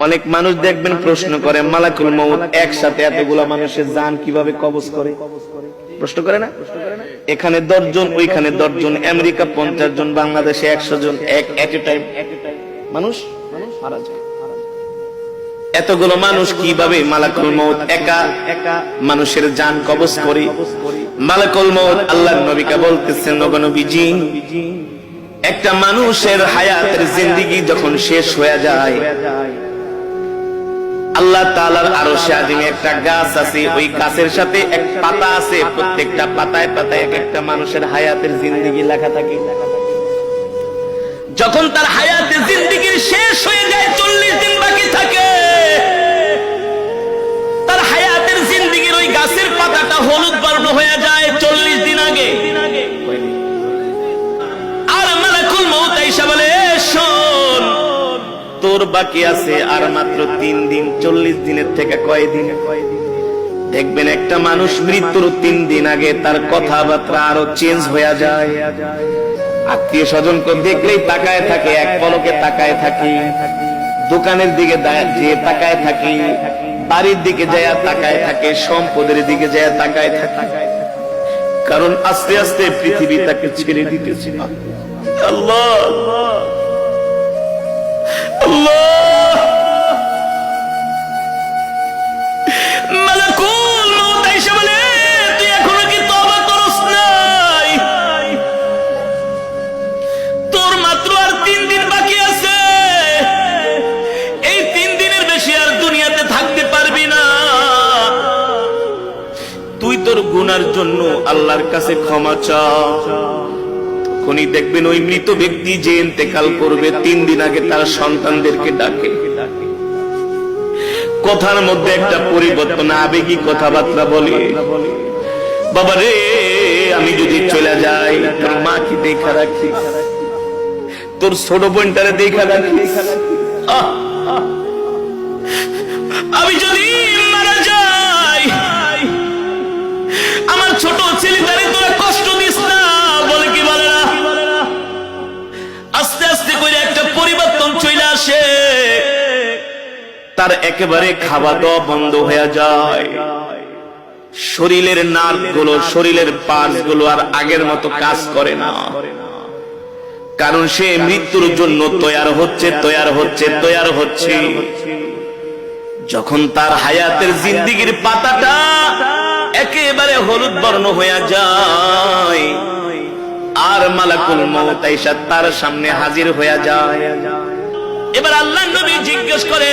অনেক মানুষ দেখবেন প্রশ্ন করে মালাকুল মউত একসাথে এতগুলা মানুষের জান কিভাবে কবজ করে, প্রশ্ন করে না? এখানে 10 জন, ওইখানে 10 জন, আমেরিকা 50 জন, বাংলাদেশে 100 জন, এক এট এ টাইম মানুষ মারা যায়। এতগুলো মানুষ কিভাবে মালাকুল মউত একা মানুষের জান কবজ করে? মালাকুল মউত আল্লাহর নবীকে বলতেছেন, ওগো নবীজি, একটা মানুষের হায়াতের জিন্দেগি যখন শেষ হয়ে যায়, আল্লাহ তাআলার আরশে আজিমে একটা গাছ আছে, ওই গাছের সাথে এক পাতা আছে, প্রত্যেকটা পাতায় পাতায় এক একটা মানুষের হায়াতের জিন্দেগি লেখা থাকে। যখন তার হায়াতের জিন্দেগি শেষ হয়ে যায়, 40 দিন বাকি থাকে, তার হায়াতের জিন্দেগির ওই গাছের পাতাটা হলুদ বর্ণ হয়ে যায় 40 দিন আগে। আর মালাকুল মউত আইসা বলে, শোন, তোর বাকি আছে আর মাত্র 3 দিন। 40 দিনের থেকে কয় দিন? দেখবেন একটা মানুষ মৃত্যুর 3 দিন আগে তার কথাবার্তা আরো চেঞ্জ হয়ে যায়। আত্মীয় স্বজনকে দেখলেই তাকায় থাকে, এক পলকে তাকায় থাকি, দোকানের দিকে যে তাকায় থাকি, বাড়ির দিকে যায় তাকায় থাকে, সম্পদের দিকে যায় তাকায় থাকে, কারণ আস্তে আস্তে পৃথিবী তাকে ছেড়ে দিতেছে। আল্লাহ আল্লাহ, মালাকুল মউত আইসা বলে, তুই এখনো কি তওবা করস নাই? তোর মাত্র আর 3 দিন বাকি আছে। এই 3 দিনের বেশি আর দুনিয়াতে থাকতে পারবি না। তুই তোর গুনার জন্য আল্লাহর কাছে ক্ষমা চা। তখনই দেখবেন ওই মৃত ব্যক্তি যে ইন্তেকাল করবে, 3 দিন আগে তার সন্তানদেরকে ডাকে, কথার মধ্যে একটা পরিবর্তন, আবেগী কথাবার্তা বলে, বাবা রে, আমি যদি চলে যাই, তোর মা কি দেখা রাখিস, তোর ছোট বোনটারে দেখা রাখিস, আমি যদি মারা যাই, আমার ছোট ছেলেটারে তোরা কষ্ট দিস না। বলে কি বলে না? আস্তে আস্তে করে একটা পরিবর্তন চলে আসে, তার একেবারে খাওয়া দাওয়া বন্ধ হয়ে যায়, শরীরের নার্ভ গুলো, শরীরের পার্টস গুলো আর আগের মতো কাজ করে না, কারণ সে মৃত্যুর জন্য তৈয়ার হচ্ছে। যখন তার হায়াতের জিন্দেগির পাতাটা একেবারে হলুদ বর্ণ হয়ে যায়, আর মালাকুল মউত আইসা তার সামনে হাজির হয়ে যায়। এবার আল্লাহর নবী জিজ্ঞেস করে,